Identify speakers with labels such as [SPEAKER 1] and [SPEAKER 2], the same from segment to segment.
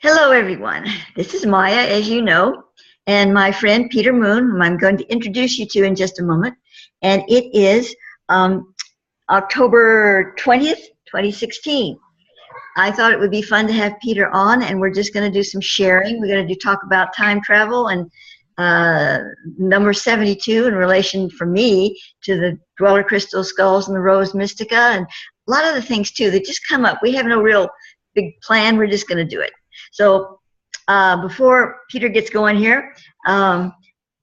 [SPEAKER 1] Hello, everyone. This is Maya, as you know, and my friend Peter Moon, whom I'm going to introduce you to in just a moment. And it is October 20th, 2016. I thought it would be fun to have Peter on, and we're just going to do some sharing. We're going to talk about time travel and number 72 in relation, for me, to the Dweller Crystal Skulls and the Rose Mystica, and a lot of the things, too, that just come up. We have no real big plan. We're just going to do it. So before Peter gets going here, I'm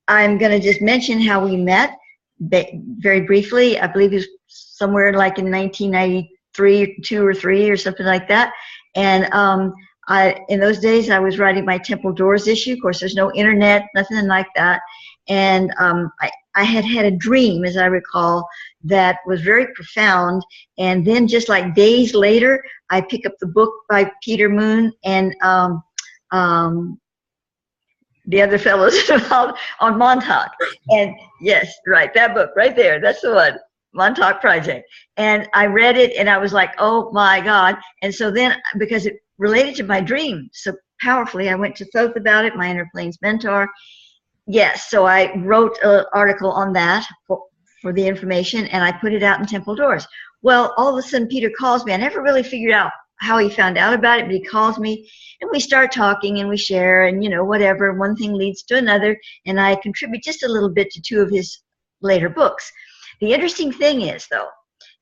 [SPEAKER 1] going to just mention how we met very briefly. I believe it was somewhere like in 1993, 2 or 3 or something like that. And in those days, I was writing my Temple Doors issue. Of course, there's no internet, nothing like that. And I had had a dream, as I recall, that was very profound. And then just like days later, I pick up the book by Peter Moon and the other fellows on Montauk. And yes, right, that book right there, that's the one, Montauk Project. And I read it and I was like, oh my God. And so then, because it related to my dream so powerfully, I went to Thoth about it, my Inner Planes mentor. Yes, so I wrote an article on that for the information, and I put it out in Temple Doors. Well, all of a sudden Peter calls me. I never really figured out how he found out about it, but he calls me and we start talking and we share and, you know, whatever. One thing leads to another, and I contribute just a little bit to 2 of his later books. The interesting thing is, though,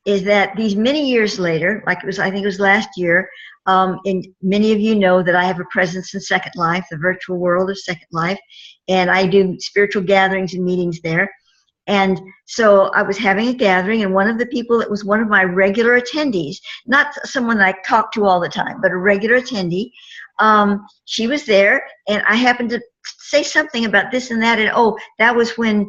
[SPEAKER 1] is that these many years later, like it was, I think it was last year, and many of you know that I have a presence in Second Life, the virtual world of Second Life, and I do spiritual gatherings and meetings there. And so I was having a gathering, and one of the people that was one of my regular attendees, not someone I talk to all the time, but a regular attendee, she was there, and I happened to say something about this and that, and oh, that was when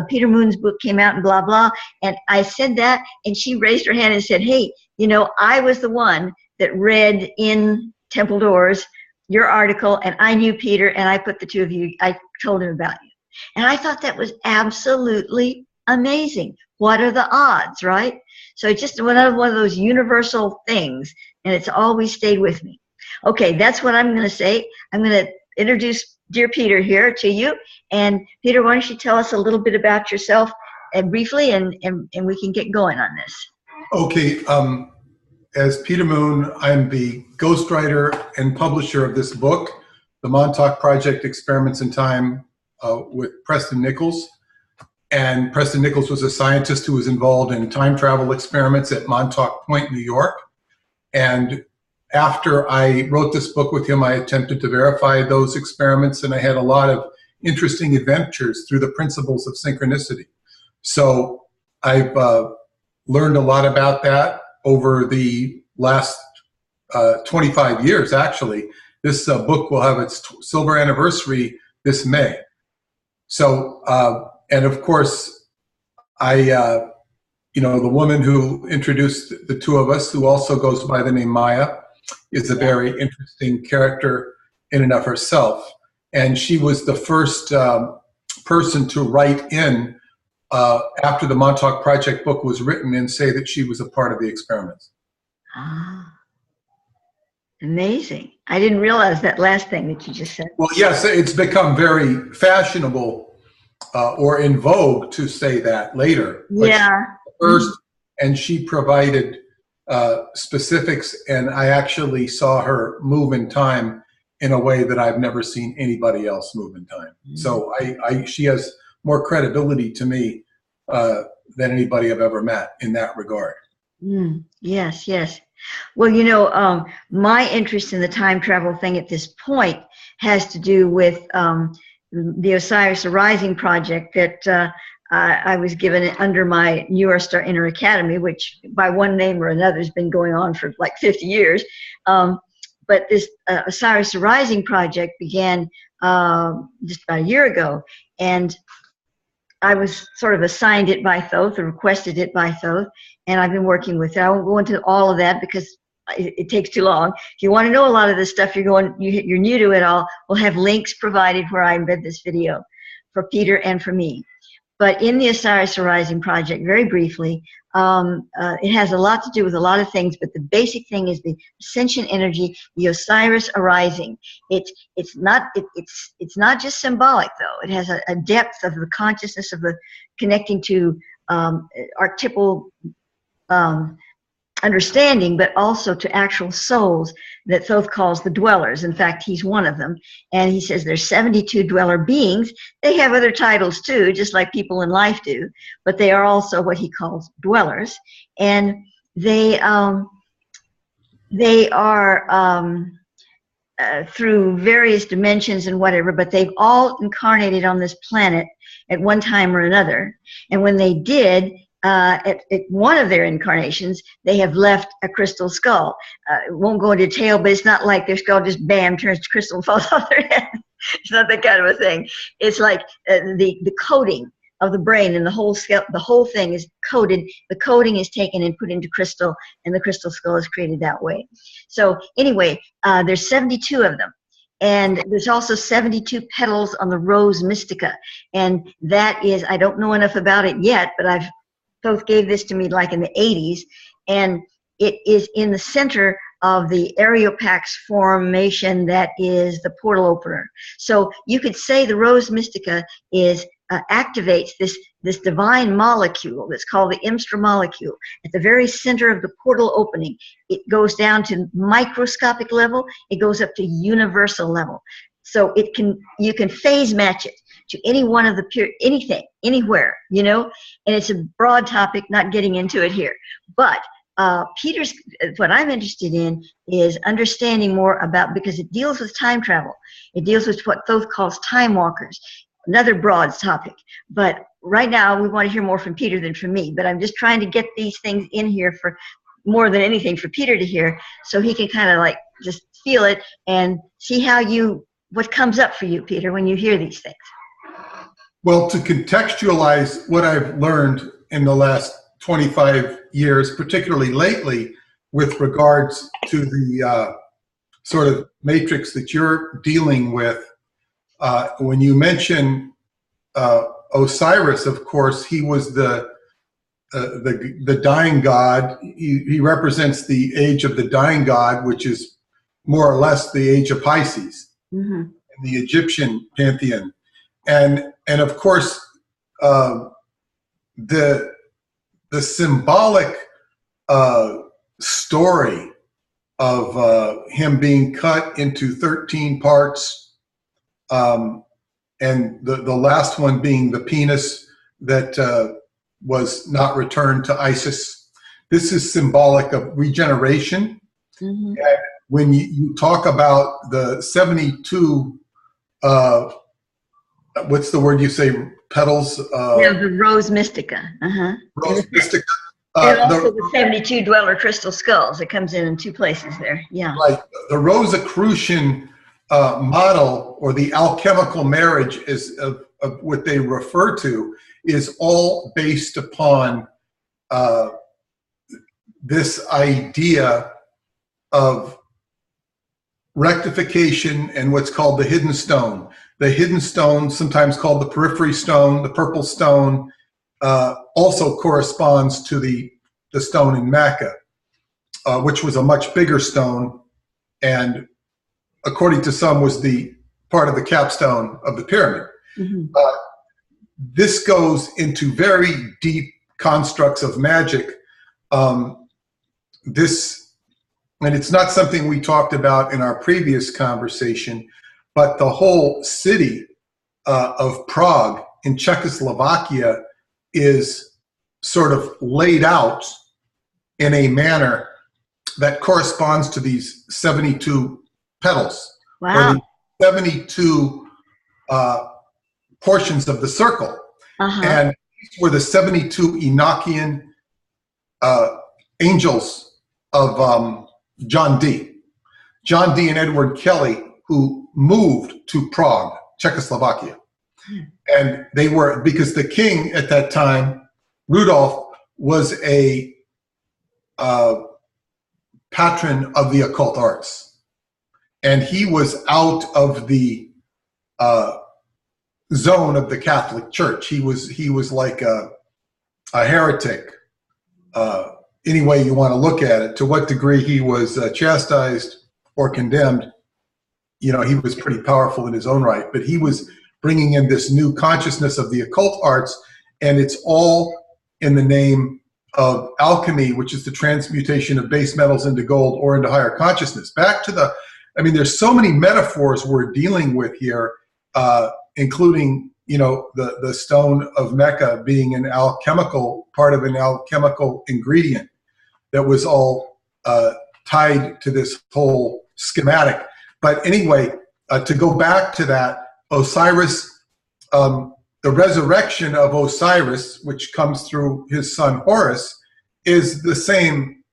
[SPEAKER 1] Peter Moon's book came out and blah, blah, and I said that, and she raised her hand and said, hey, you know, I was the one that read in Temple Doors your article, and I knew Peter, and I put the 2 of you, I told him about you. And I thought that was absolutely amazing. What are the odds, right? So it's just one of those universal things, and it's always stayed with me. Okay, that's what I'm going to say. I'm going to introduce dear Peter here to you. And Peter, why don't you tell us a little bit about yourself briefly, and we can get going on this.
[SPEAKER 2] Okay. As Peter Moon, I'm the ghostwriter and publisher of this book, The Montauk Project, Experiments in Time, with Preston Nichols. And Preston Nichols was a scientist who was involved in time travel experiments at Montauk Point, New York. And after I wrote this book with him, I attempted to verify those experiments, and I had a lot of interesting adventures through the principles of synchronicity. So I've learned a lot about that over the last 25 years, actually. This book will have its silver anniversary this May. So, and of course, the woman who introduced the 2 of us, who also goes by the name Maya, is a very interesting character in and of herself. And she was the first person to write in after the Montauk Project book was written and say that she was a part of the experiments.
[SPEAKER 1] Ah, amazing. I didn't realize that last thing that you just said.
[SPEAKER 2] Well, yes, it's become very fashionable or in vogue to say that later.
[SPEAKER 1] Yeah.
[SPEAKER 2] First, and she provided specifics, and I actually saw her move in time in a way that I've never seen anybody else move in time. So she has more credibility to me than anybody I've ever met in that regard.
[SPEAKER 1] Yes, yes. Well, you know, my interest in the time travel thing at this point has to do with the Osiris Rising project that I was given under my New Star Inner Academy, which by one name or another has been going on for like 50 years. But this Osiris Rising project began just about a year ago, and I was sort of assigned it by Thoth, or requested it by Thoth, and I've been working with it. I won't go into all of that because it takes too long. If you want to know a lot of this stuff, you're new to it all, we'll have links provided where I embed this video for Peter and for me. But in the Osiris Arising Project, very briefly, it has a lot to do with a lot of things, but the basic thing is the ascension energy, the Osiris arising. It's not just symbolic though. It has a depth of the consciousness of the connecting to archetypal understanding, but also to actual souls that Thoth calls the dwellers. In fact, he's one of them. And he says there's 72 dweller beings. They have other titles too, just like people in life do, but they are also what he calls dwellers. And they are through various dimensions and whatever, but they've all incarnated on this planet at one time or another. And when they did, at one of their incarnations, they have left a crystal skull. It won't go into detail, but it's not like their skull just bam turns to crystal and falls off their head. It's not that kind of a thing. It's like the coating of the brain and the whole thing is coated. The coating is taken and put into crystal, and the crystal skull is created that way. So anyway, there's 72 of them. And there's also 72 petals on the rose mystica. And that is, I don't know enough about it yet, but Thoth gave this to me like in the 80s, and it is in the center of the Areopax formation that is the portal opener. So you could say the rose mystica activates this divine molecule that's called the Imstra molecule at the very center of the portal opening. It goes down to microscopic level, it goes up to universal level. So you can phase match it to any one of anything, anywhere, you know, and it's a broad topic, not getting into it here. But what I'm interested in is understanding more about, because it deals with time travel. It deals with what Thoth calls Timewalkers, another broad topic. But right now we want to hear more from Peter than from me, but I'm just trying to get these things in here for more than anything for Peter to hear, so he can kind of like just feel it and see what comes up for you, Peter, when you hear these things.
[SPEAKER 2] Well, to contextualize what I've learned in the last 25 years, particularly lately, with regards to the sort of matrix that you're dealing with, when you mention Osiris, of course, he was the dying god. He represents the age of the dying god, which is more or less the age of Pisces, in the Egyptian pantheon. And of course, the symbolic story of him being cut into 13 parts, and the last one being the penis that was not returned to Isis. This is symbolic of regeneration. And when you talk about the 72 what's the word you say? Petals?
[SPEAKER 1] Yeah, the rose mystica.
[SPEAKER 2] Rose mystica.
[SPEAKER 1] And also the 72 dweller crystal skulls. It comes in two places there. Yeah.
[SPEAKER 2] Right. The Rosicrucian model, or the alchemical marriage, is of what they refer to, is all based upon this idea of rectification and what's called the hidden stone. The hidden stone, sometimes called the periphery stone, the purple stone, also corresponds to the stone in Mecca, which was a much bigger stone, and according to some was the part of the capstone of the pyramid. This goes into very deep constructs of magic. And it's not something we talked about in our previous conversation, but the whole city of Prague in Czechoslovakia is sort of laid out in a manner that corresponds to these 72 petals.
[SPEAKER 1] Wow.
[SPEAKER 2] Or the 72 portions of the circle. And these were the 72 Enochian angels of John Dee. John Dee and Edward Kelly, who moved to Prague, Czechoslovakia. And they were, because the king at that time, Rudolph, was a patron of the occult arts. And he was out of the zone of the Catholic Church. He was like a heretic, any way you want to look at it. To what degree he was chastised or condemned, he was pretty powerful in his own right. But he was bringing in this new consciousness of the occult arts, and it's all in the name of alchemy, which is the transmutation of base metals into gold or into higher consciousness. Back to there's so many metaphors we're dealing with here, including, the stone of Mecca being an alchemical part of an alchemical ingredient that was all tied to this whole schematic. But anyway, to go back to that, Osiris, the resurrection of Osiris, which comes through his son Horus, is the same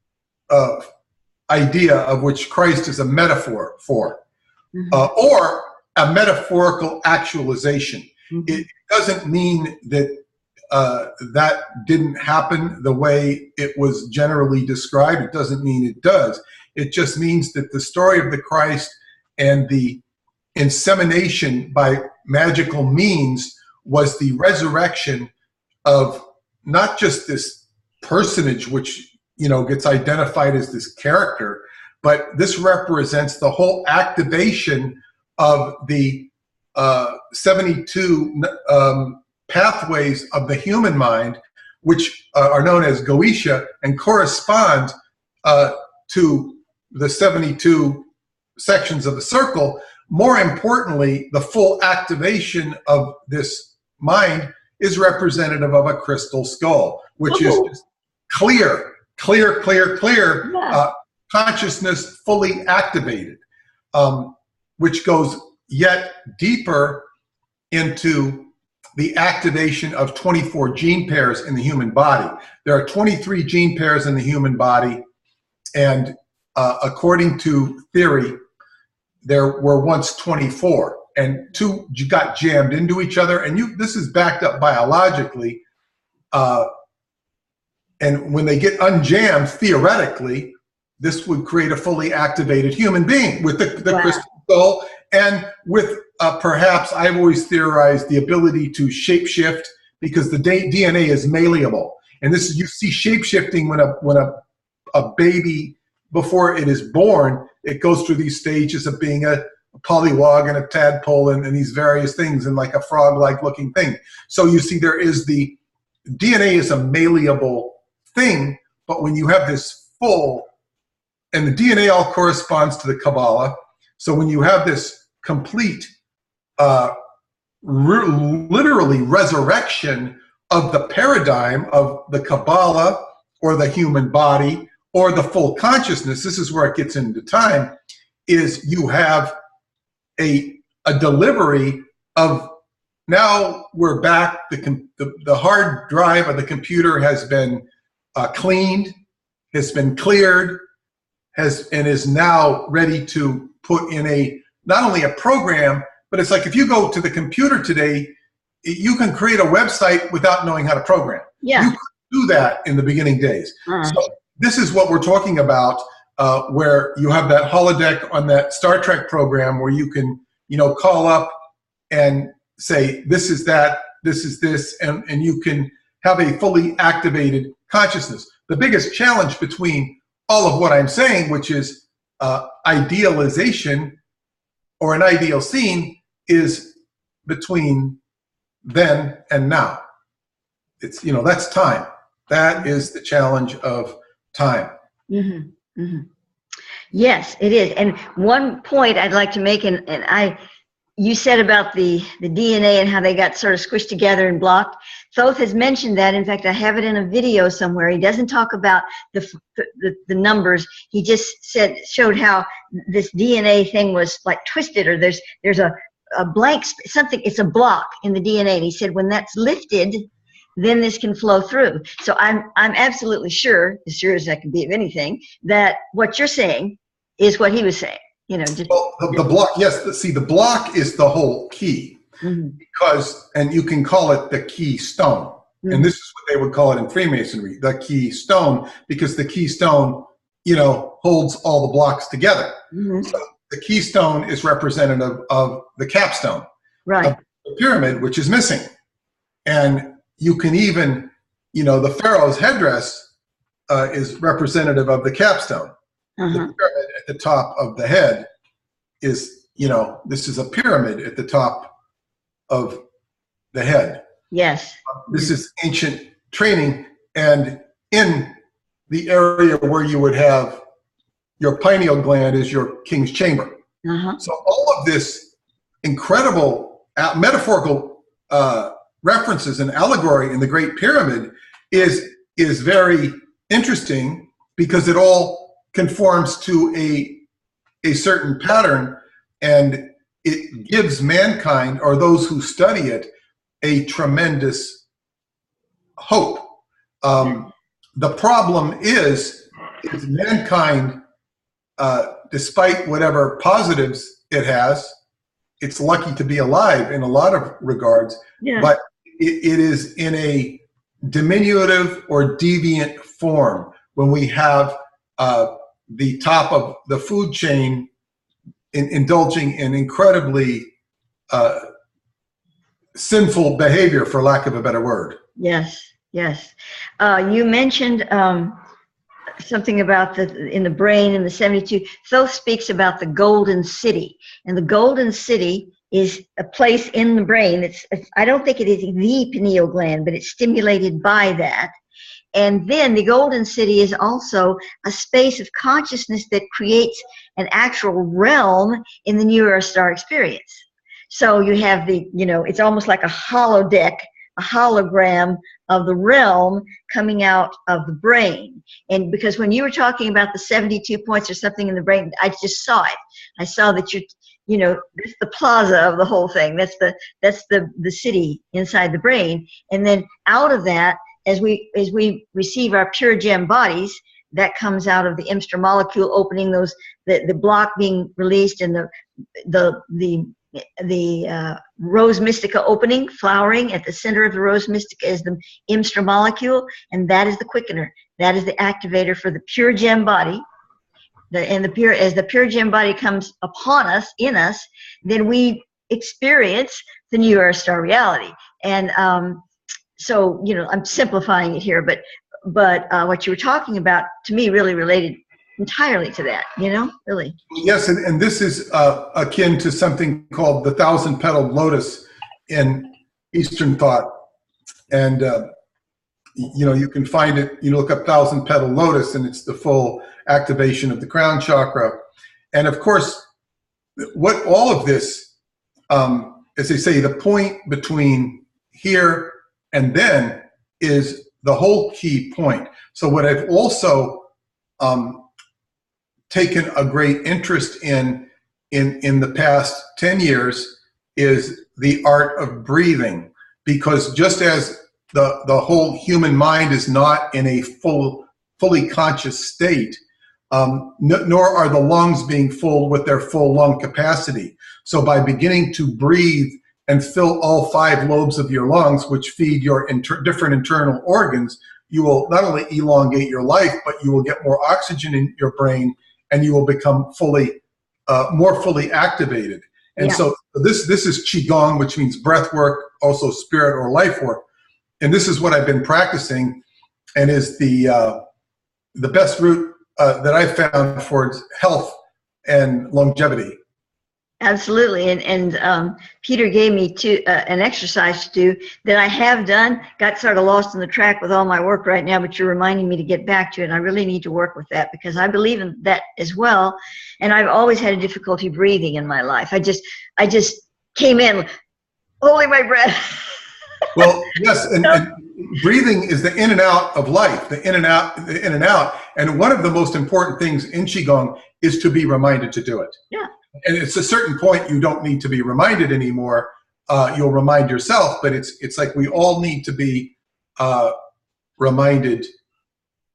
[SPEAKER 2] idea of which Christ is a metaphor for, or a metaphorical actualization. It doesn't mean that that didn't happen the way it was generally described. It doesn't mean it does. It just means that the story of the Christ and the insemination by magical means was the resurrection of not just this personage, which gets identified as this character, but this represents the whole activation of the 72 pathways of the human mind, which are known as Goetia and correspond to the 72 sections of the circle. More importantly, the full activation of this mind is representative of a crystal skull, which is just clear, consciousness fully activated, which goes yet deeper into the activation of 24 gene pairs in the human body. There are 23 gene pairs in the human body, and according to theory, there were once 24, and two got jammed into each other, and this is backed up biologically. And when they get unjammed, theoretically, this would create a fully activated human being with the crystal skull, and with perhaps, I've always theorized, the ability to shapeshift, because the DNA is malleable. And this is, you see shapeshifting when a baby, before it is born, it goes through these stages of being a polywog and a tadpole and these various things, and like a frog-like looking thing. So you see, there is the DNA is a malleable thing, but when you have this full, and the DNA all corresponds to the Kabbalah, so when you have this complete, literally resurrection of the paradigm of the Kabbalah or the human body or the full consciousness, this is where it gets into time, is you have a delivery of, now we're back, the hard drive of the computer has been cleaned, has been cleared, and is now ready to put in not only a program, but it's like if you go to the computer today, you can create a website without knowing how to program.
[SPEAKER 1] Yeah.
[SPEAKER 2] You could do that in the beginning days. So this is what we're talking about, where you have that holodeck on that Star Trek program where you can, call up and say, this is that, this is this, and you can have a fully activated consciousness. The biggest challenge between all of what I'm saying, which is idealization or an ideal scene, is between then and now. It's, that's time. That is the challenge of time.
[SPEAKER 1] Mm-hmm. Mm-hmm. Yes, it is. And one point I'd like to make, you said about the DNA and how they got sort of squished together and blocked. Thoth has mentioned that. In fact, I have it in a video somewhere. He doesn't talk about the numbers. He just showed how this DNA thing was like twisted, or there's a blank, something, it's a block in the DNA. And he said when that's lifted, then this can flow through. So I'm absolutely sure, as sure as I can be of anything, that what you're saying is what he was saying.
[SPEAKER 2] The block, yes. See, the block is the whole key, because, and you can call it the keystone, and this is what they would call it in Freemasonry, the keystone, because the keystone, holds all the blocks together. So the keystone is representative of the capstone.
[SPEAKER 1] Right.
[SPEAKER 2] the pyramid, which is missing. And you can even, you know, the pharaoh's headdress is representative of the capstone. The pyramid at the top of the head is, you know, this is a pyramid at the top of the head.
[SPEAKER 1] Yes.
[SPEAKER 2] This is ancient training, and in the area where you would have your pineal gland is your king's chamber. So all of this incredible metaphorical references and allegory in the Great Pyramid is very interesting, because it all conforms to a certain pattern, and it gives mankind, or those who study it, a tremendous hope. The problem is mankind, despite whatever positives it has, it's lucky to be alive in a lot of regards, but it is in a diminutive or deviant form when we have the top of the food chain indulging in incredibly sinful behavior, for lack of a better word.
[SPEAKER 1] Yes, yes. You mentioned something about in the brain in the 72. Thoth speaks about the golden city, and the golden city is a place in the brain. I don't think it is the pineal gland, but it's stimulated by that. And then the golden city is also a space of consciousness that creates an actual realm in the New Era Star experience. So you have it's almost like a holodeck, a hologram of the realm coming out of the brain. And because when you were talking about the 72 points or something in the brain, I just saw it. I saw that that's the plaza of the whole thing. That's the city inside the brain. And then out of that, as we receive our pure gem bodies, that comes out of the Imstra molecule opening, the block being released, and the rose mystica opening, flowering at the center of the rose mystica is the Imstra molecule, and that is the quickener. That is the activator for the pure gem body. As the pure gem body comes upon us, in us, then we experience the New Era Star reality. And so, I'm simplifying it here, but what you were talking about, to me, really related entirely to that, really.
[SPEAKER 2] Yes, and this is akin to something called the 1,000-petaled lotus in Eastern thought. And, you can find it, look up 1,000-petaled lotus, and it's the full activation of the crown chakra. And of course, what all of this, as they say, the point between here and then is the whole key point. So what I've also taken a great interest in the past 10 years is the art of breathing, because just as the whole human mind is not in a fully conscious state, nor are the lungs being full with their full lung capacity. So by beginning to breathe and fill all 5 lobes of your lungs, which feed your different internal organs, you will not only elongate your life, but you will get more oxygen in your brain, and you will become more fully activated. And so this is Qigong, which means breath work, also spirit or life work. And this is what I've been practicing, and is the best route that I've found for health and longevity.
[SPEAKER 1] Absolutely, and Peter gave me an exercise to do that I have done. Got sort of lost in the track with all my work right now, but you're reminding me to get back to it. And I really need to work with that, because I believe in that as well. And I've always had a difficulty breathing in my life. I just came in holding my breath.
[SPEAKER 2] Well, yes, and breathing is the in and out of life, the in and out. And one of the most important things in Qigong is to be reminded to do it.
[SPEAKER 1] Yeah.
[SPEAKER 2] And it's a certain point you don't need to be reminded anymore. You'll remind yourself, but it's like we all need to be reminded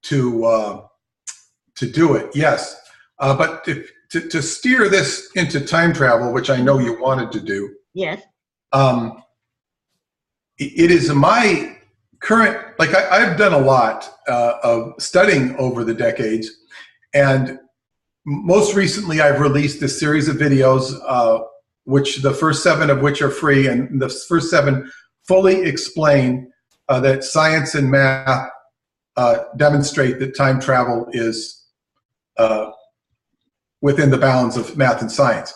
[SPEAKER 2] to do it. Yes, but to steer this into time travel, which I know you wanted to do.
[SPEAKER 1] Yes.
[SPEAKER 2] It is my current, I've done a lot of studying over the decades, and most recently I've released a series of videos which the first 7 of which are free, and the first 7 fully explain that science and math demonstrate that time travel is within the bounds of math and science.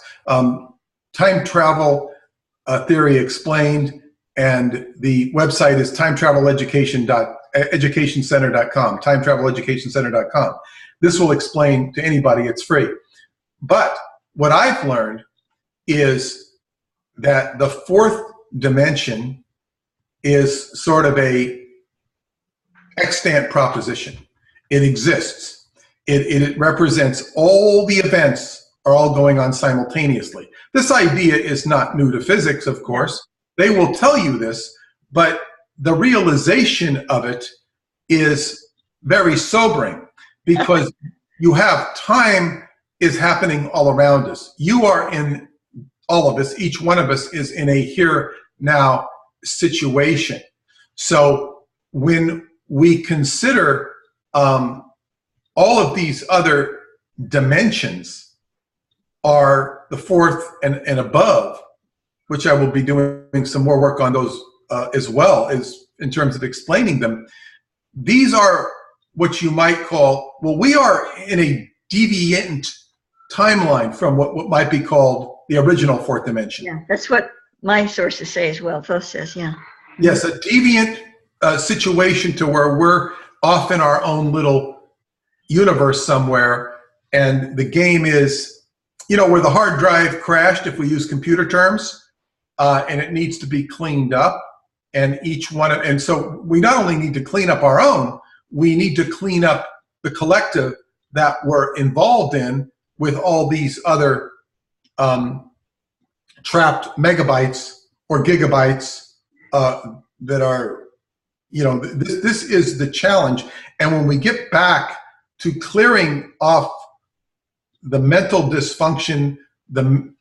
[SPEAKER 2] Time travel theory explained, and the website is timetraveleducationcenter.com, timetraveleducationcenter.com. This will explain to anybody, it's free. But what I've learned is that the 4th dimension is sort of a extant proposition. It exists. It represents all the events are all going on simultaneously. This idea is not new to physics, of course. They will tell you this, but the realization of it is very sobering, because you have time is happening all around us. You are in, all of us, each one of us is in a here now situation. So when we consider all of these other dimensions are the 4th and above, which I will be doing some more work on those as well, as in terms of explaining them. These are what you might call, well, we are in a deviant timeline from what might be called the original 4th dimension.
[SPEAKER 1] Yeah, that's what my sources say as well. Thoth says, yeah.
[SPEAKER 2] Yes, a deviant situation to where we're off in our own little universe somewhere, and the game is, you know, where the hard drive crashed, if we use computer terms, and it needs to be cleaned up, and each one of, and so we not only need to clean up our own, we need to clean up the collective that we're involved in with all these other trapped megabytes or gigabytes that are, you know, this is the challenge. And when we get back to clearing off the mental dysfunction, then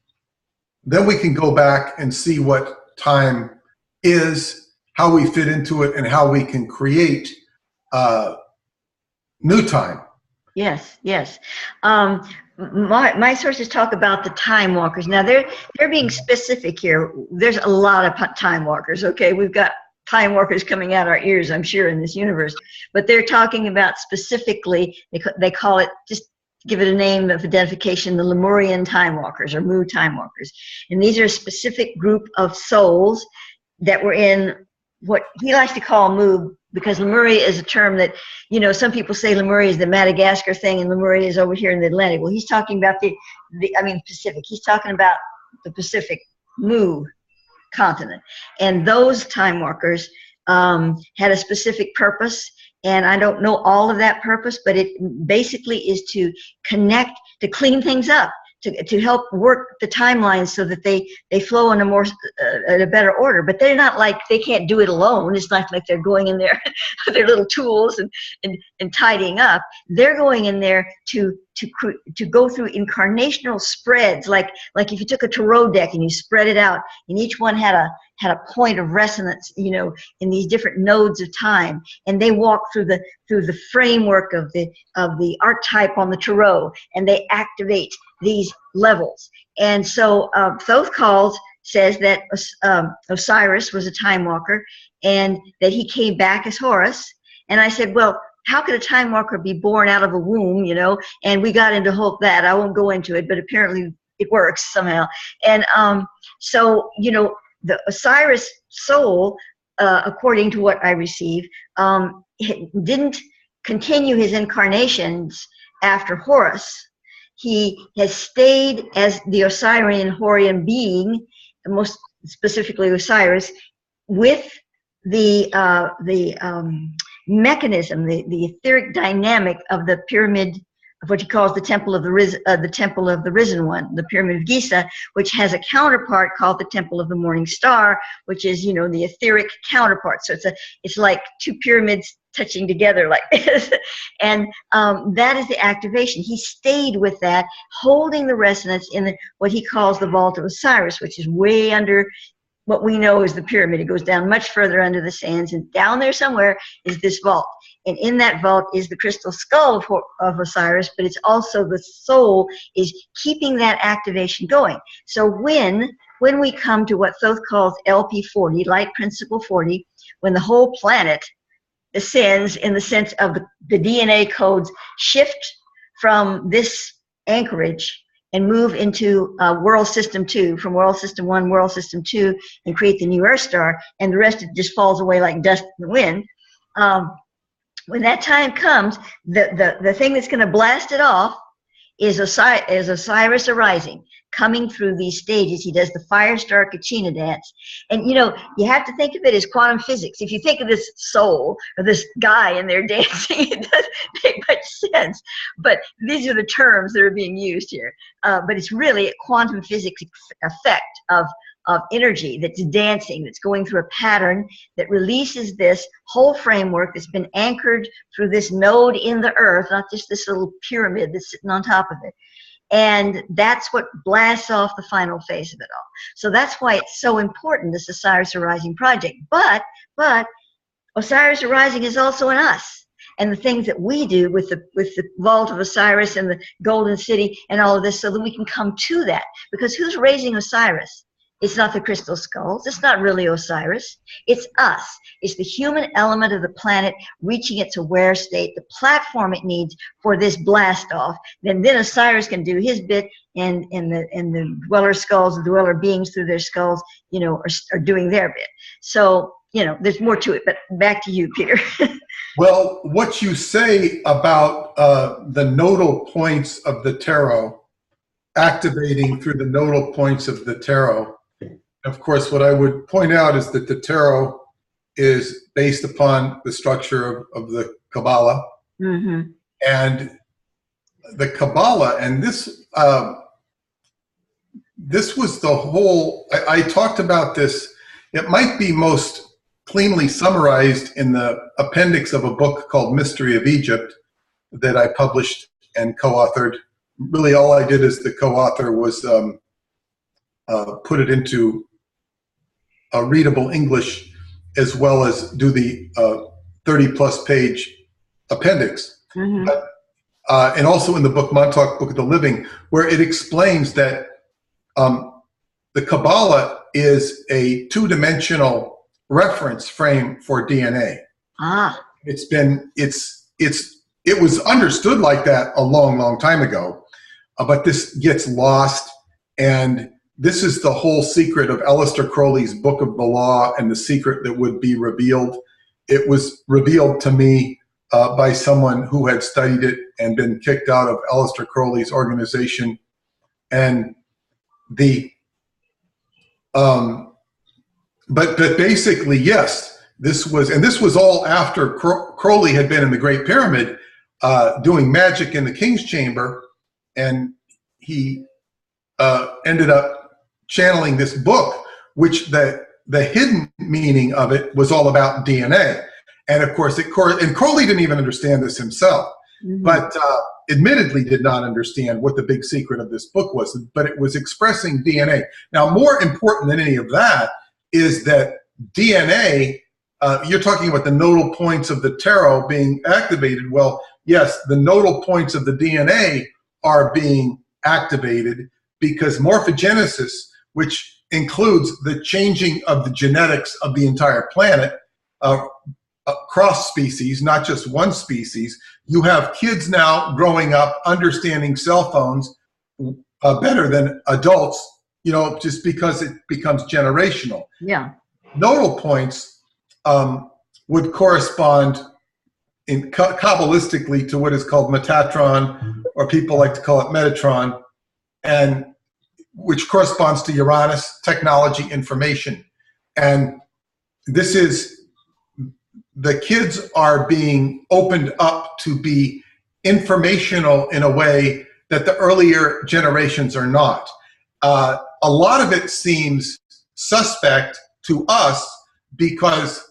[SPEAKER 2] we can go back and see what time is, how we fit into it, and how we can create new time.
[SPEAKER 1] Yes, yes. My sources talk about the time walkers. Now they're being specific here. There's a lot of time walkers. Okay, we've got time walkers coming out our ears, I'm sure, in this universe. But they're talking about specifically, they call it, just give it a name of identification, the Lemurian time walkers, or Mu time walkers. And these are a specific group of souls that were in what he likes to call Mu, because Lemuria is a term that, you know, some people say Lemuria is the Madagascar thing and Lemuria is over here in the Atlantic. Well, he's talking about Pacific. He's talking about the Pacific Mu continent. And those time walkers had a specific purpose. And I don't know all of that purpose, but it basically is to connect, to clean things up, to help work the timelines so that they flow in a more a better order. But they're not like, they can't do it alone. It's not like they're going in there with their little tools and tidying up. They're going in there to go through incarnational spreads, like if you took a tarot deck and you spread it out, and each one had a point of resonance, you know, in these different nodes of time, and they walk through the framework of the archetype on the tarot, and they activate these levels. And so Thoth says that Osiris was a time walker, and that he came back as Horus. And I said, well, how could a time walker be born out of a womb, you know? And we got into that. I won't go into it, but apparently it works somehow. And so, you know, the Osiris soul, according to what I received, didn't continue his incarnations after Horus. He has stayed as the Osirian Horian being, most specifically Osiris, with the mechanism, the etheric dynamic of the pyramid, of what he calls the temple of the risen one, the pyramid of Giza, which has a counterpart called the temple of the morning star, which is, you know, the etheric counterpart. So it's like two pyramids touching together like this. And that is the activation. He stayed with that, holding the resonance in what he calls the vault of Osiris, which is way under what we know is the pyramid. It goes down much further under the sands, and down there somewhere is this vault. And in that vault is the crystal skull of Osiris, but it's also the soul is keeping that activation going. So when we come to what Thoth calls LP40, light principle 40, when the whole planet ascends in the sense of the DNA codes shift from this anchorage and move into world system 2, from world system 1, world system 2, and create the new Earth star, and the rest of it just falls away like dust in the wind. When that time comes, the thing that's going to blast it off is Osiris arising, coming through these stages. He does the fire star Kachina dance. And, you know, you have to think of it as quantum physics. If you think of this soul or this guy in there dancing, it doesn't make much sense. But these are the terms that are being used here. But it's really a quantum physics effect of energy that's dancing, that's going through a pattern that releases this whole framework that's been anchored through this node in the earth, not just this little pyramid that's sitting on top of it. And that's what blasts off the final phase of it all. So that's why it's so important, this Osiris Arising project. But Osiris Arising is also in us. And the things that we do with the vault of Osiris and the golden city and all of this, so that we can come to that. Because who's raising Osiris? It's not the crystal skulls. It's not really Osiris. It's us. It's the human element of the planet reaching its aware state, the platform it needs for this blast off. Then Osiris can do his bit, and the dweller skulls, the dweller beings through their skulls, you know, are doing their bit. So, you know, there's more to it. But back to you, Peter.
[SPEAKER 2] Well, what you say about the nodal points of the tarot, activating through the nodal points of the tarot. Of course, what I would point out is that the tarot is based upon the structure of the Kabbalah. Mm-hmm. And the Kabbalah, and this was the whole, I talked about this, it might be most cleanly summarized in the appendix of a book called Mystery of Egypt that I published and co-authored. Really all I did as the co-author was put it into a readable English, as well as do the 30-plus page appendix. Mm-hmm. But, and also in the book Montauk Book of the Living, where it explains that the Kabbalah is a two-dimensional reference frame for DNA. Ah. It was understood like that a long, long time ago, but this gets lost, and this is the whole secret of Aleister Crowley's Book of the Law and the secret that would be revealed. It was revealed to me by someone who had studied it and been kicked out of Aleister Crowley's organization. And but basically, yes, this was all after Crowley had been in the Great Pyramid doing magic in the King's Chamber, and he ended up channeling this book, which the hidden meaning of it was all about DNA. And of course, and Crowley didn't even understand this himself, mm-hmm. but admittedly did not understand what the big secret of this book was, but it was expressing DNA. Now, more important than any of that is that DNA, you're talking about the nodal points of the tarot being activated. Well, yes, the nodal points of the DNA are being activated because morphogenesis, which includes the changing of the genetics of the entire planet, cross species, not just one species. You have kids now growing up understanding cell phones better than adults, you know, just because it becomes generational.
[SPEAKER 1] Yeah.
[SPEAKER 2] Nodal points would correspond in Kabbalistically to what is called Metatron, or people like to call it Metatron, and which corresponds to Uranus, technology, information. And this is, the kids are being opened up to be informational in a way that the earlier generations are not. A lot of it seems suspect to us because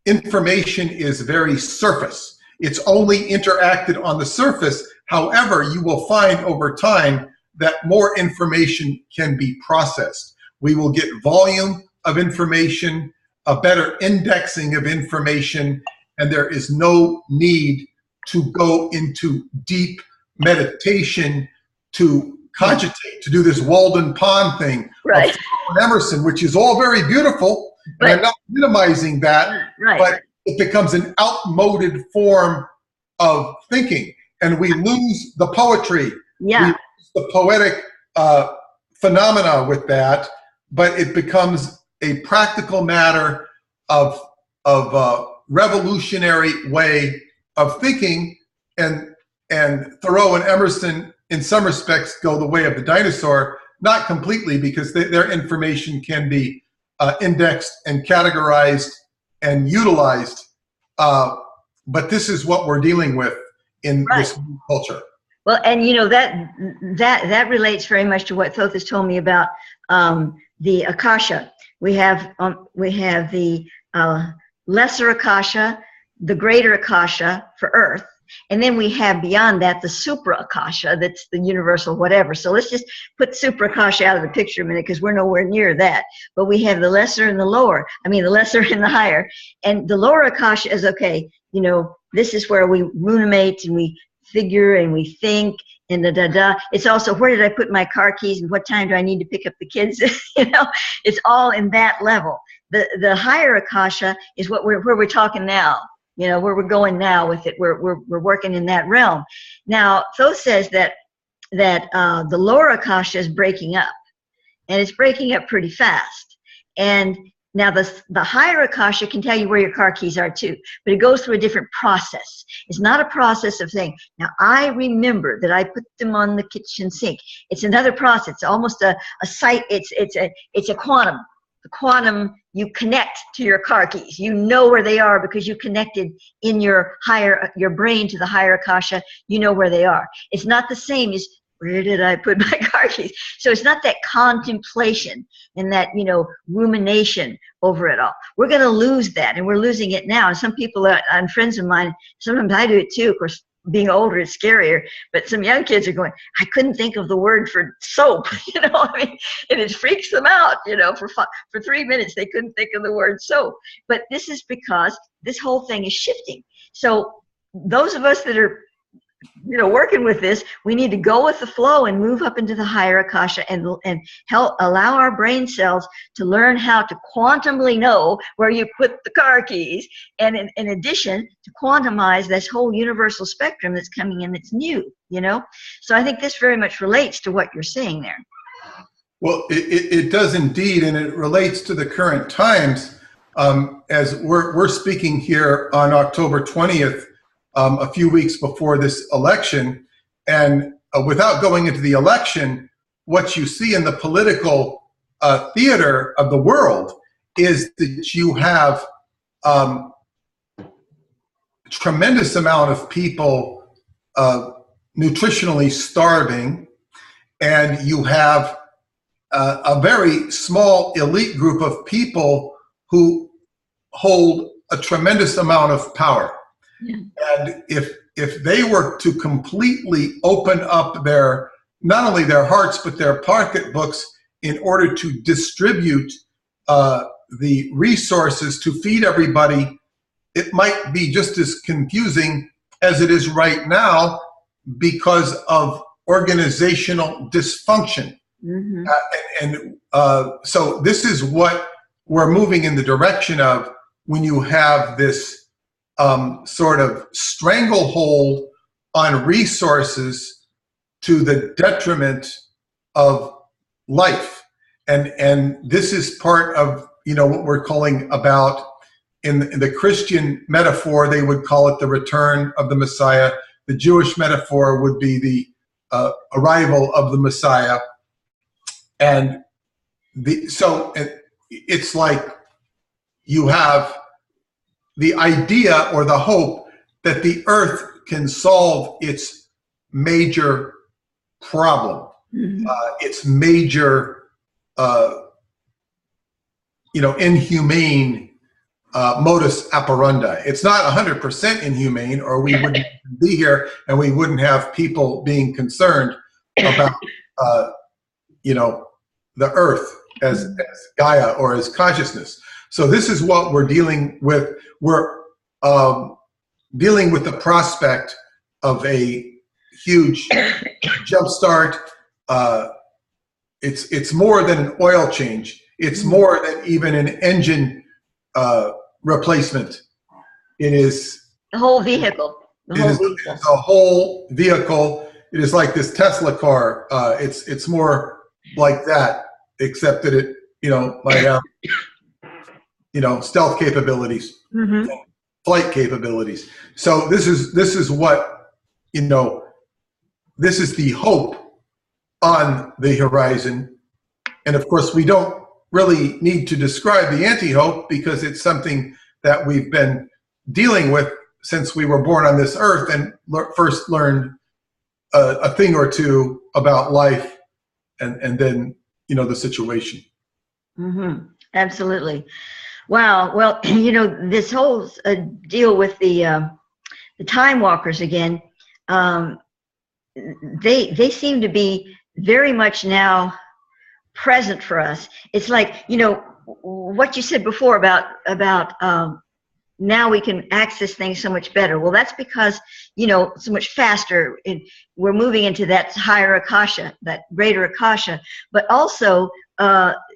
[SPEAKER 2] information is very surface. It's only interacted on the surface. However, you will find over time that more information can be processed. We will get volume of information, a better indexing of information, and there is no need to go into deep meditation to cogitate, to do this Walden Pond thing
[SPEAKER 1] Right.
[SPEAKER 2] of Thoreau and Emerson, which is all very beautiful, and I'm not minimizing that, but it becomes an outmoded form of thinking, and we lose the poetry, we lose the poetic phenomena with that, but it becomes a practical matter of revolutionary way of thinking, and Thoreau and Emerson in some respects go the way of the dinosaur, not completely, because their information can be indexed and categorized and utilized, but this is what we're dealing with in this new culture.
[SPEAKER 1] Well, and you know, that relates very much to what Thoth has told me about the Akasha. We have the lesser Akasha, the greater Akasha for Earth, and then we have beyond that the supra Akasha, that's the universal whatever. So let's just put supra Akasha out of the picture a minute, because we're nowhere near that. But we have the lesser and the lower. I mean, the lesser and the higher. And the lower Akasha is, okay, you know, this is where we ruminate and we figure and we think and It's also, where did I put my car keys and what time do I need to pick up the kids? You know, it's all in that level. The higher Akasha is where we're talking now. You know, where we're going now with it. We're working in that realm. Now, Thoth says that the lower Akasha is breaking up, and it's breaking up pretty fast. And now the higher Akasha can tell you where your car keys are too, but it goes through a different process. It's not a process of saying, now I remember that I put them on the kitchen sink. It's another process. It's almost a site. It's a quantum. The quantum, you connect to your car keys. You know where they are because you connected in your brain to the higher Akasha. You know where they are. It's not the same as, where did I put my car keys? So it's not that contemplation and that, you know, rumination over it all. We're going to lose that, and we're losing it now. And some people, and friends of mine, sometimes I do it too. Of course, being older is scarier, but some young kids are going, I couldn't think of the word for soap, you know, I mean, and it freaks them out, you know, for 3 minutes they couldn't think of the word soap. But this is because this whole thing is shifting. So those of us that are, you know, working with this, we need to go with the flow and move up into the higher Akasha and help allow our brain cells to learn how to quantumly know where you put the car keys, and in addition to quantumize this whole universal spectrum that's coming in that's new, you know. So I think this very much relates to what you're saying there.
[SPEAKER 2] Well, it does indeed, and it relates to the current times. As we're speaking here on October 20th, a few weeks before this election, and without going into the election, what you see in the political theater of the world is that you have tremendous amount of people nutritionally starving, and you have a very small elite group of people who hold a tremendous amount of power. Yeah. And if they were to completely open up not only their hearts, but their pocketbooks in order to distribute the resources to feed everybody, it might be just as confusing as it is right now because of organizational dysfunction. Mm-hmm. So this is what we're moving in the direction of when you have this sort of stranglehold on resources to the detriment of life. And this is part of, you know, what we're calling about, in the Christian metaphor, they would call it the return of the Messiah. The Jewish metaphor would be the arrival of the Messiah. And so it's like you have the idea or the hope that the earth can solve its major problem, its major, inhumane modus operandi. It's not 100% inhumane, or we wouldn't be here and we wouldn't have people being concerned about, the earth. as Gaia or as consciousness. So this is what we're dealing with. We're dealing with the prospect of a huge jumpstart. It's more than an oil change. It's more than even an engine replacement. It is
[SPEAKER 1] the whole vehicle.
[SPEAKER 2] It's a whole vehicle. It is like this Tesla car. It's more like that, except that it might have stealth capabilities, flight capabilities. So this is what this is the hope on the horizon. And of course, we don't really need to describe the anti-hope because it's something that we've been dealing with since we were born on this earth and first learned a thing or two about life and then, the situation.
[SPEAKER 1] Absolutely. Wow. Well, this whole deal with the Timewalkers again, they seem to be very much now present for us. It's like, what you said before about now we can access things so much better. Well, that's because, so much faster. We're moving into that higher Akasha, that greater Akasha, but also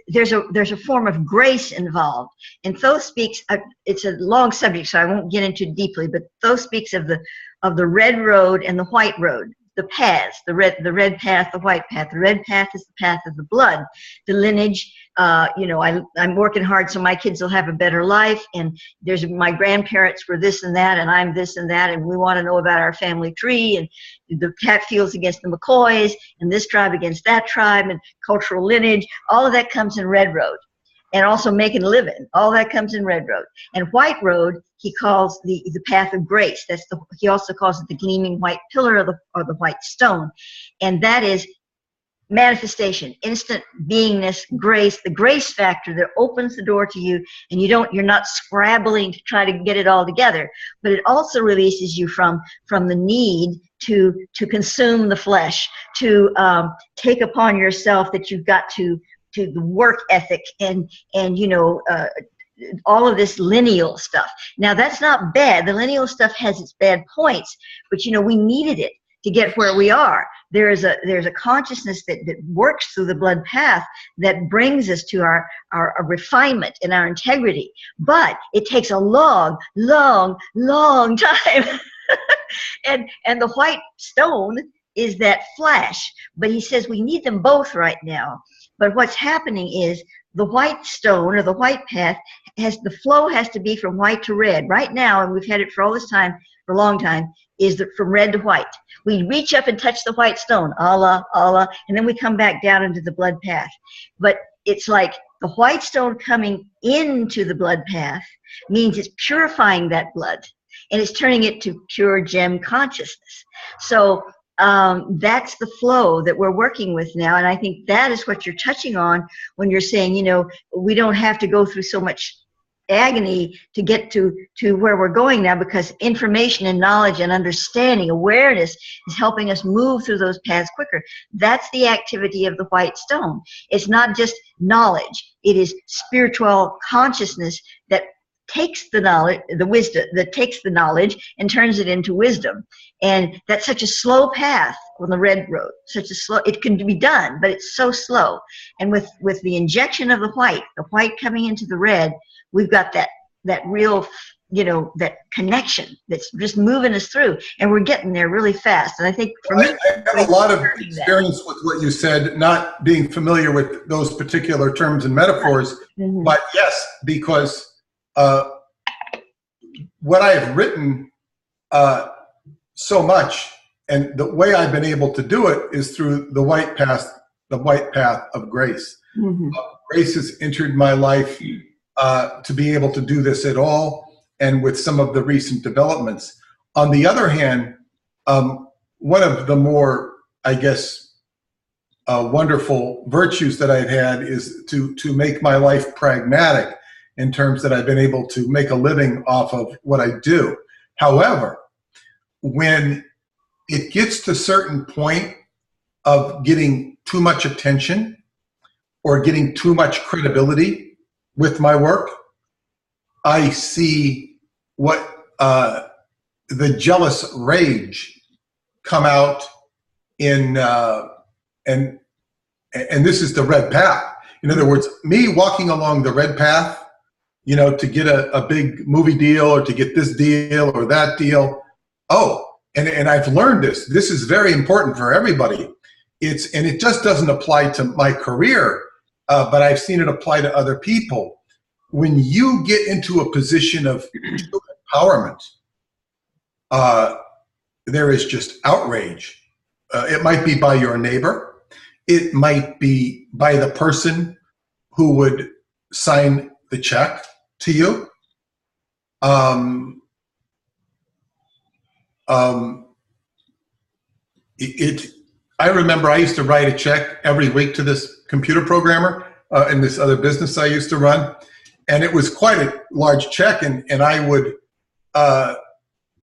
[SPEAKER 1] there's a form of grace involved. And Thoth speaks, it's a long subject, so I won't get into it deeply, but Thoth speaks of the red road and the white road. The paths, the red path, the white path. The red path is the path of the blood, the lineage. I'm working hard so my kids will have a better life. And my grandparents were this and that, and I'm this and that, and we want to know about our family tree, and the Hatfields against the McCoys, and this tribe against that tribe, and cultural lineage. All of that comes in red road. And also making a living. All that comes in red road. And white road, he calls the path of grace. He also calls it the gleaming white pillar or the white stone. And that is manifestation, instant beingness, grace, the grace factor that opens the door to you, and you're not scrabbling to try to get it all together. But it also releases you from the need to consume the flesh, to take upon yourself that you've got to the work ethic and all of this lineal stuff. Now that's not bad. The lineal stuff has its bad points, but we needed it to get where we are. There's a consciousness that works through the blood path that brings us to our refinement and our integrity. But it takes a long, long, long time. and the white stone is that flash. But he says we need them both right now. But what's happening is the white stone or the white path the flow has to be from white to red. Right now, and we've had it for all this time, for a long time, is from red to white. We reach up and touch the white stone, Allah, Allah, and then we come back down into the blood path. But it's like the white stone coming into the blood path means it's purifying that blood, and it's turning it to pure gem consciousness. So that's the flow that we're working with now. And I think that is what you're touching on when you're saying, we don't have to go through so much agony to get to where we're going now, because information and knowledge and understanding, awareness is helping us move through those paths quicker. That's the activity of the white stone. It's not just knowledge. It is spiritual consciousnness that takes the knowledge, the wisdom, that takes the knowledge and turns it into wisdom. And that's such a slow path on the red road. It can be done, but it's so slow. And with the injection of the white coming into the red, we've got that real, that connection that's just moving us through, and we're getting there really fast. And I think for me,
[SPEAKER 2] I have a lot of experience with what you said, not being familiar with those particular terms and metaphors, but yes, because what I have written so much, and the way I've been able to do it is through the white path of grace. Grace has entered my life to be able to do this at all, and with some of the recent developments. On the other hand, one of the more, I guess, wonderful virtues that I've had is to make my life pragmatic, in terms that I've been able to make a living off of what I do. However, when it gets to a certain point of getting too much attention, or getting too much credibility with my work, I see what the jealous rage come out in, and this is the red path. In other words, me walking along the red path, you know, to get a big movie deal or to get this deal or that deal. Oh, and I've learned this. This is very important for everybody. And it just doesn't apply to my career, but I've seen it apply to other people. When you get into a position of empowerment, there is just outrage. It might be by your neighbor. It might be by the person who would sign the check to you. I remember I used to write a check every week to this computer programmer in this other business I used to run. And it was quite a large check, and I would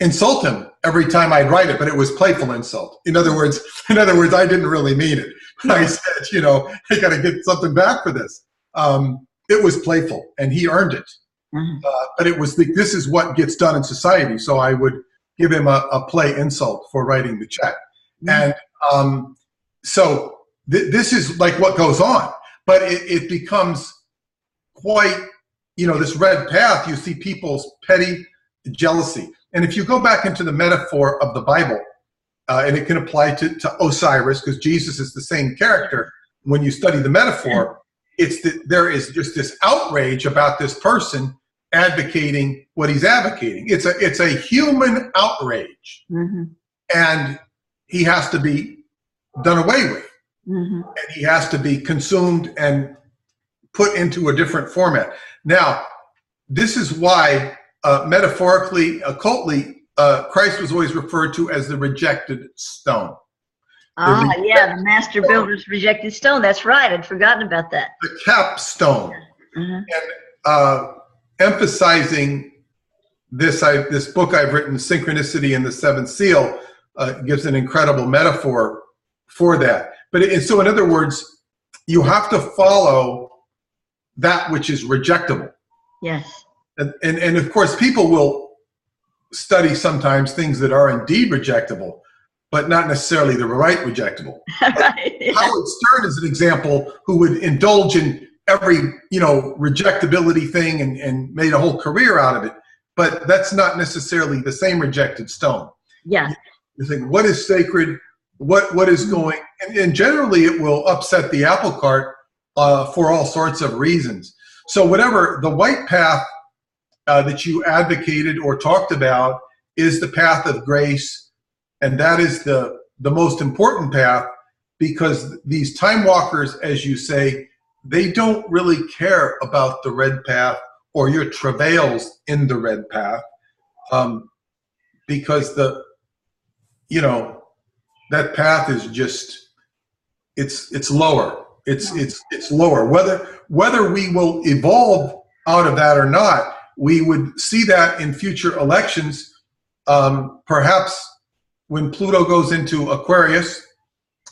[SPEAKER 2] insult him every time I'd write it, but it was playful insult. In other words, I didn't really mean it. I said, you know, I got to get something back for this. It was playful, and he earned it. But it was this is what gets done in society. So I would give him a play insult for writing the check. And so this is like what goes on. But it becomes quite, you know, this red path. You see people's petty jealousy. And if you go back into the metaphor of the Bible, and it can apply to Osiris, because Jesus is the same character. When you study the metaphor, there is just this outrage about this person advocating what he's advocating. It's a human outrage, and he has to be done away with, and he has to be consumed and put into a different format. Now, this is why metaphorically, occultly, Christ was always referred to as the rejected stone.
[SPEAKER 1] The master builder's rejected stone. That's right. I'd forgotten about that.
[SPEAKER 2] The capstone. And emphasizing this book I've written, Synchronicity and the Seventh Seal, gives an incredible metaphor for that. So in other words, you have to follow that which is rejectable.
[SPEAKER 1] Yes.
[SPEAKER 2] And of course, people will study sometimes things that are indeed rejectable, but not necessarily the right rejectable.
[SPEAKER 1] Right, yeah.
[SPEAKER 2] Howard Stern is an example who would indulge in every, you know, rejectability thing and made a whole career out of it. But that's not necessarily the same rejected stone.
[SPEAKER 1] Yeah.
[SPEAKER 2] You think, what is sacred? What is going? And generally, it will upset the apple cart for all sorts of reasons. So whatever the white path that you advocated or talked about is the path of grace, and that is the most important path, because these time walkers, as you say, they don't really care about the red path or your travails in the red path, because that path is just it's lower. It's lower. Whether we will evolve out of that or not, we would see that in future elections. Perhaps when Pluto goes into Aquarius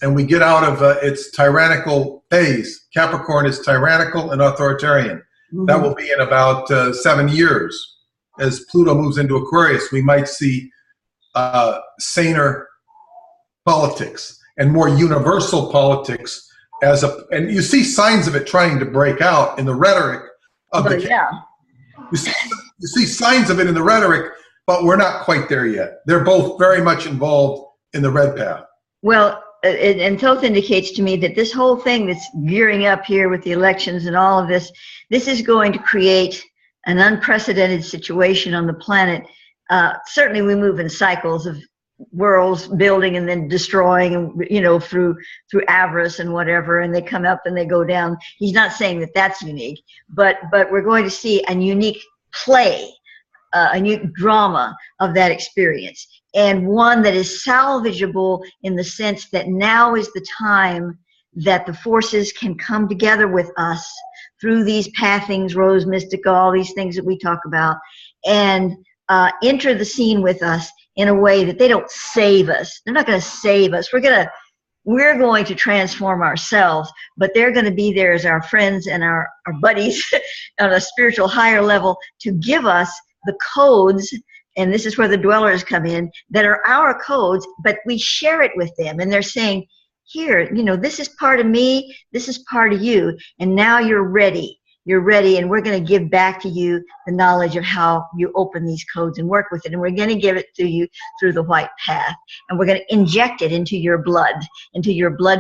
[SPEAKER 2] and we get out of its tyrannical phase. Capricorn is tyrannical and authoritarian. That will be in about 7 years. As Pluto moves into Aquarius, we might see saner politics and more universal politics and you see signs of it trying to break out in the rhetoric of the You see signs of it in the rhetoric, but we're not quite there yet. They're both very much involved in the red path.
[SPEAKER 1] Well, and Thoth indicates to me that this whole thing that's gearing up here with the elections and all of this is going to create an unprecedented situation on the planet. Certainly we move in cycles of worlds building and then destroying, and through avarice and whatever, and they come up and they go down. He's not saying that that's unique, but we're going to see a unique play, a new drama of that experience, and one that is salvageable in the sense that now is the time that the forces can come together with us through these pathings, rose mystica, all these things that we talk about, and enter the scene with us in a way that they don't save us. They're not going to save us. We're going we're going to transform ourselves, but they're going to be there as our friends and our buddies on a spiritual higher level to give us the codes. And this is where the dwellers come in, that are our codes, but we share it with them. And they're saying, here, you know, this is part of me, this is part of you, and now you're ready. You're ready, and we're going to give back to you the knowledge of how you open these codes and work with it. And we're going to give it to you through the white path. And we're going to inject it into your blood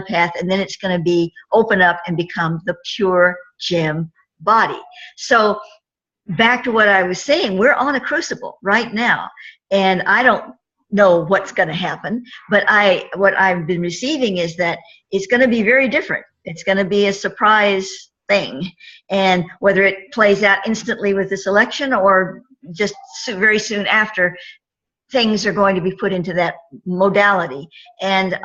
[SPEAKER 1] path, and then it's going to be open up and become the pure gem body. So back to what I was saying, we're on a crucible right now. And I don't know what's going to happen, but what I've been receiving is that it's going to be very different. It's going to be a surprise thing, and whether it plays out instantly with this election or just very soon after, things are going to be put into that modality, and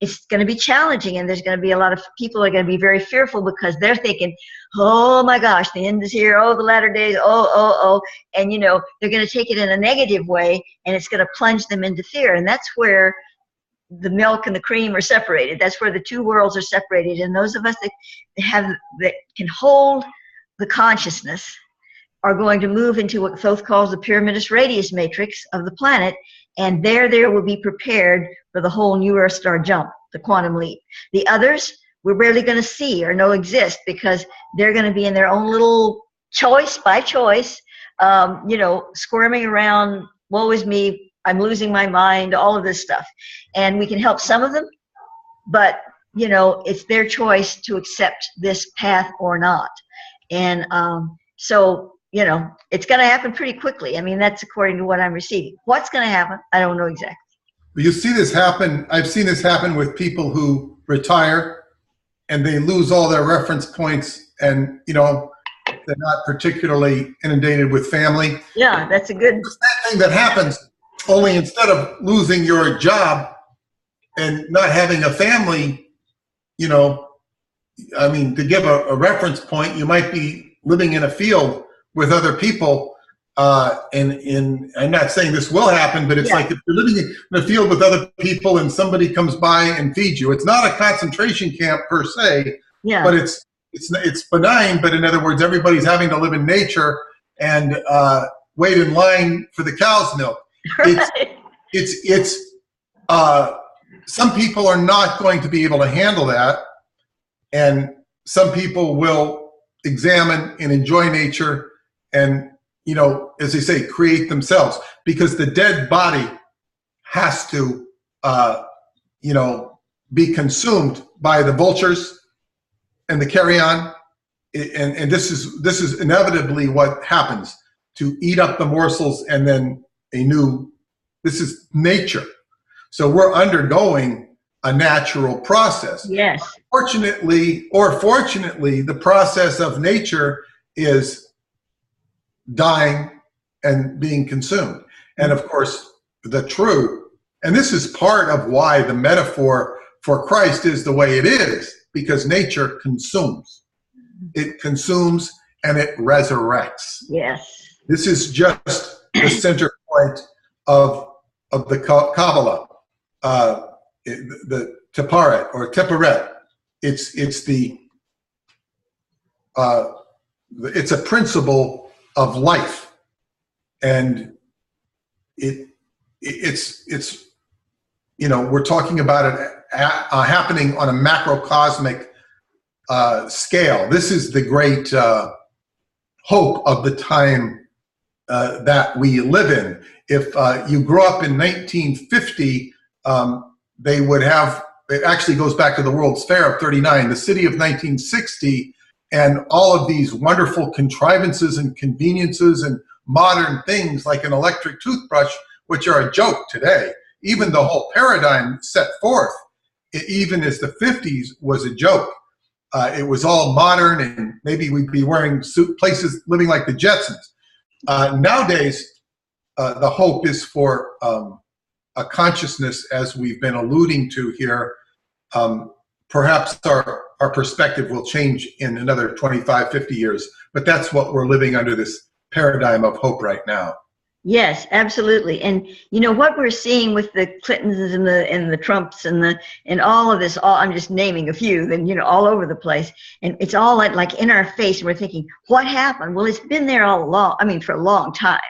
[SPEAKER 1] it's going to be challenging, and there's going to be a lot of people are going to be very fearful because they're thinking, oh my gosh, the end is here, oh, the latter days, oh, and you know, they're going to take it in a negative way, and it's going to plunge them into fear. And that's where the milk and the cream are separated. That's where the two worlds are separated. And those of us that can hold the consciousness are going to move into what Thoth calls the pyramidus radius matrix of the planet, and there will be prepared for the whole new Earth star jump, the quantum leap. The others we're barely going to see or know exist, because they're going to be in their own little choice by choice, you know, squirming around, woe is me, I'm losing my mind, all of this stuff. And we can help some of them, but you know, it's their choice to accept this path or not. And so, you know, it's going to happen pretty quickly. I mean, that's according to what I'm receiving. What's going to happen, I don't know exactly.
[SPEAKER 2] You see this happen, I've seen this happen with people who retire and they lose all their reference points, and you know, they're not particularly inundated with family.
[SPEAKER 1] Yeah, that's a good
[SPEAKER 2] thing that happens. Only instead of losing your job and not having a family, you know, I mean, to give a reference point, you might be living in a field with other people. And I'm not saying this will happen, but it's like if you're living in a field with other people and somebody comes by and feeds you. It's not a concentration camp per se, but it's benign. But in other words, everybody's having to live in nature and wait in line for the cow's milk. Some people are not going to be able to handle that, and some people will examine and enjoy nature and, you know, as they say, create themselves, because the dead body has to you know, be consumed by the vultures and the carrion, and this is inevitably what happens, to eat up the morsels and then this is nature. So we're undergoing a natural process.
[SPEAKER 1] Yes.
[SPEAKER 2] Fortunately or fortunately, the process of nature is dying and being consumed. And of course, and this is part of why the metaphor for Christ is the way it is, because nature consumes. It consumes and it resurrects.
[SPEAKER 1] Yes.
[SPEAKER 2] This is just the center point of the Kabbalah, the Tiparet or Tiperet. It's a principle of life, and it's you know, we're talking about it happening on a macrocosmic scale. This is the great hope of the time that we live in. If you grew up in 1950, they would have, it actually goes back to the World's Fair of '39, the city of 1960, and all of these wonderful contrivances and conveniences and modern things like an electric toothbrush, which are a joke today. Even the whole paradigm set forth, even as the 50s, was a joke. It was all modern, and maybe we'd be wearing places living like the Jetsons. Nowadays, the hope is for a consciousness, as we've been alluding to here. Perhaps our perspective will change in another 25, 50 years, but that's what we're living under, this paradigm of hope right now.
[SPEAKER 1] Yes, absolutely. And you know what we're seeing with the Clintons and the Trumps and all of this, I'm just naming a few, then you know, all over the place. And it's all like in our face, and we're thinking, what happened? Well, it's been there all along, I mean, for a long time.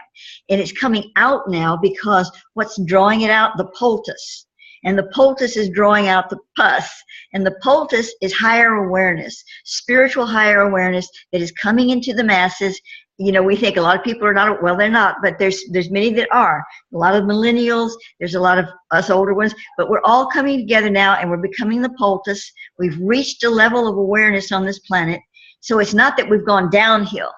[SPEAKER 1] And it's coming out now because what's drawing it out? The poultice. And the poultice is drawing out the pus. And the poultice is higher awareness, spiritual higher awareness that is coming into the masses. You know, we think a lot of people are not, well, they're not, but there's many that are. A lot of millennials, there's a lot of us older ones, but we're all coming together now and we're becoming the poultice. We've reached a level of awareness on this planet. So it's not that we've gone downhill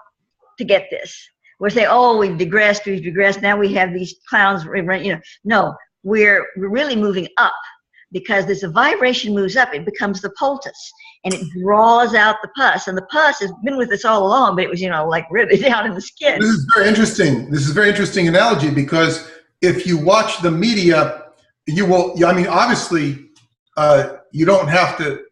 [SPEAKER 1] to get this. We're saying, oh, we've digressed, now we have these clowns, you know. No, we're really moving up, because as the vibration moves up, it becomes the poultice, and it draws out the pus. And the pus has been with us all along, but it was, you know, like really down in the skin.
[SPEAKER 2] This is very interesting. This is a very interesting analogy, because if you watch the media, you will, I mean, obviously, you don't have to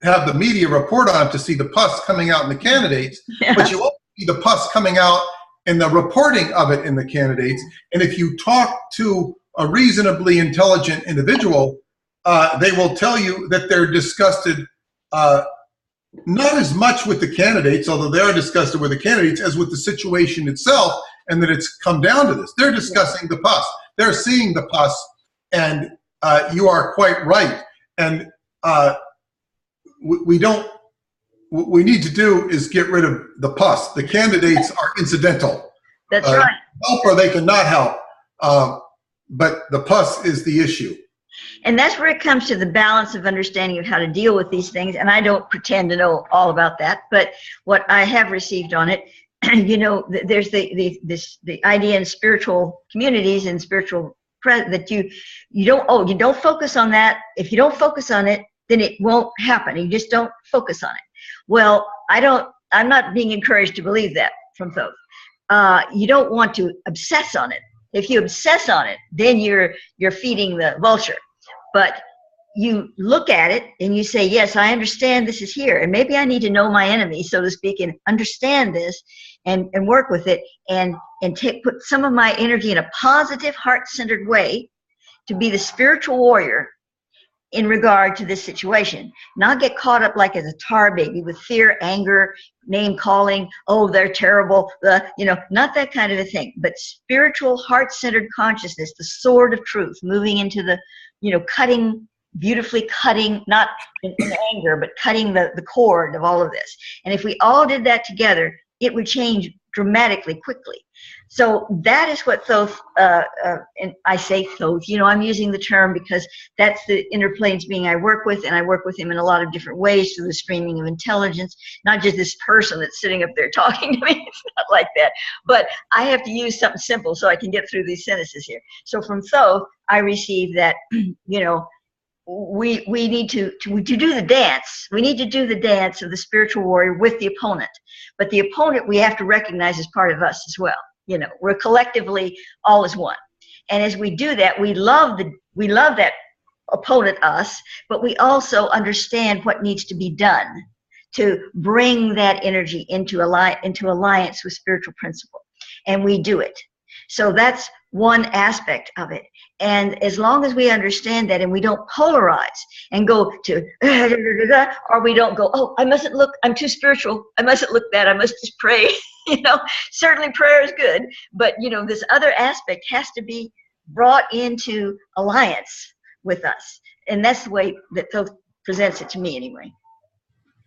[SPEAKER 2] have the media report on it to see the pus coming out in the candidates, yeah. But you will see the pus coming out in the reporting of it in the candidates. And if you talk to a reasonably intelligent individual, they will tell you that they're disgusted, not as much with the candidates, although they are disgusted with the candidates, as with the situation itself, and that it's come down to this. They're discussing the pus. They're seeing the pus, and you are quite right. And what we need to do is get rid of the pus. The candidates are incidental.
[SPEAKER 1] That's right.
[SPEAKER 2] Help or they cannot help. But the pus is the issue.
[SPEAKER 1] And that's where it comes to the balance of understanding of how to deal with these things. And I don't pretend to know all about that, but what I have received on it, you know, there's the idea in spiritual communities and spiritual that you don't focus on that. If you don't focus on it, then it won't happen. You just don't focus on it. Well, I'm not being encouraged to believe that from Thoth. You don't want to obsess on it. If you obsess on it, then you're feeding the vulture. But you look at it and you say, yes, I understand this is here, and maybe I need to know my enemy, so to speak, and understand this and work with it and put some of my energy in a positive, heart-centered way to be the spiritual warrior in regard to this situation. Not get caught up like as a tar baby with fear, anger, name calling, oh, they're terrible, you know, not that kind of a thing, but spiritual, heart-centered consciousness, the sword of truth, moving into the, you know, beautifully cutting, not in anger, but cutting the cord of all of this. And if we all did that together, it would change dramatically quickly. So that is what Thoth, and I say Thoth, you know, I'm using the term because that's the inner planes being I work with, and I work with him in a lot of different ways through the streaming of intelligence, not just this person that's sitting up there talking to me. It's not like that. But I have to use something simple so I can get through these sentences here. So from Thoth, I receive that, you know, we need to do the dance. We need to do the dance of the spiritual warrior with the opponent. But the opponent we have to recognize as part of us as well. You know, we're collectively all as one. And as we do that, we love that opponent, us, but we also understand what needs to be done to bring that energy into alliance with spiritual principle. And we do it. So that's one aspect of it. And as long as we understand that and we don't polarize and go to, or we don't go, oh, I mustn't look, I'm too spiritual, I mustn't look that, I must just pray. You know, certainly prayer is good, but you know, this other aspect has to be brought into alliance with us. And that's the way that Thoth presents it to me anyway.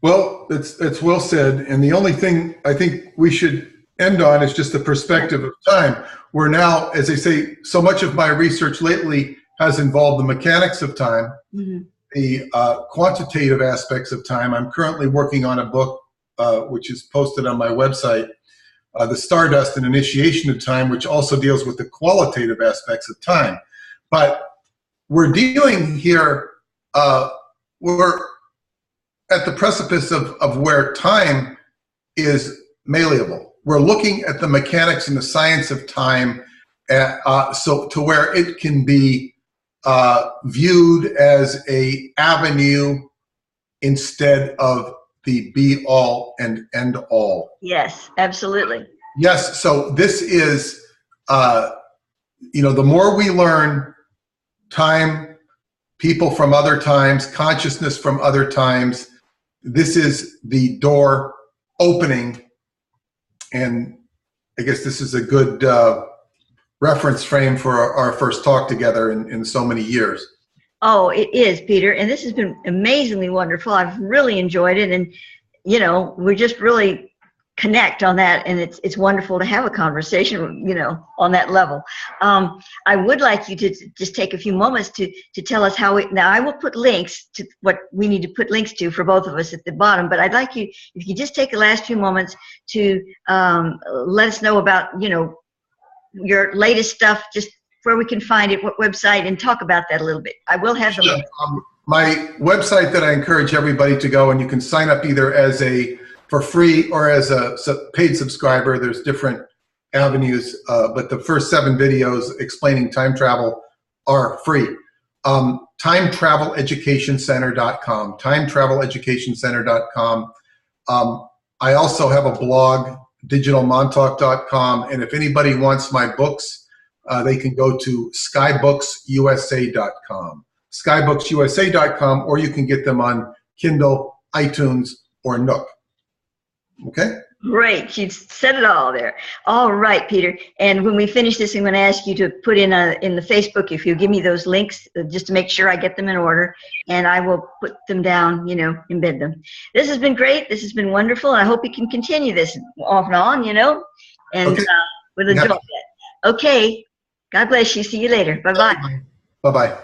[SPEAKER 2] Well, it's well said. And the only thing I think we should end on is just the perspective of time. We're now, as I say, so much of my research lately has involved the mechanics of time, the quantitative aspects of time. I'm currently working on a book, which is posted on my website, The Stardust and Initiation of Time, which also deals with the qualitative aspects of time. But we're dealing here, we're at the precipice of where time is malleable. We're looking at the mechanics and the science of time, so to where it can be viewed as a avenue instead of the be all and end all.
[SPEAKER 1] Yes, absolutely.
[SPEAKER 2] Yes, so this is you know, the more we learn time, people from other times, consciousness from other times, this is the door opening. And I guess this is a good reference frame for our first talk together in so many years.
[SPEAKER 1] Oh, it is, Peter. And this has been amazingly wonderful. I've really enjoyed it. And, you know, we're just really connect on that. And it's wonderful to have a conversation, you know, on that level. I would like you to just take a few moments to tell us how now I will put links to what we need to put links to for both of us at the bottom, but I'd like you, if you just take the last few moments to let us know about, you know, your latest stuff, just where we can find it, what website, and talk about that a little bit. I will have the link.
[SPEAKER 2] My website that I encourage everybody to go, and you can sign up either as for free or as a paid subscriber. There's different avenues, but the first 7 videos explaining time travel are free. TimeTravelEducationCenter.com, TimeTravelEducationCenter.com. I also have a blog, digitalmontauk.com, and if anybody wants my books, they can go to skybooks.usa.com, skybooks.usa.com, or you can get them on Kindle, iTunes, or Nook. Okay?
[SPEAKER 1] Great. You said it all there. All right, Peter. And when we finish this, I'm going to ask you to put in the Facebook, if you give me those links, just to make sure I get them in order, and I will put them down, you know, embed them. This has been great. This has been wonderful. And I hope we can continue this off and on, you know, and
[SPEAKER 2] okay.
[SPEAKER 1] With a joy. Okay. God bless you. See you later. Bye-bye.
[SPEAKER 2] Bye-bye.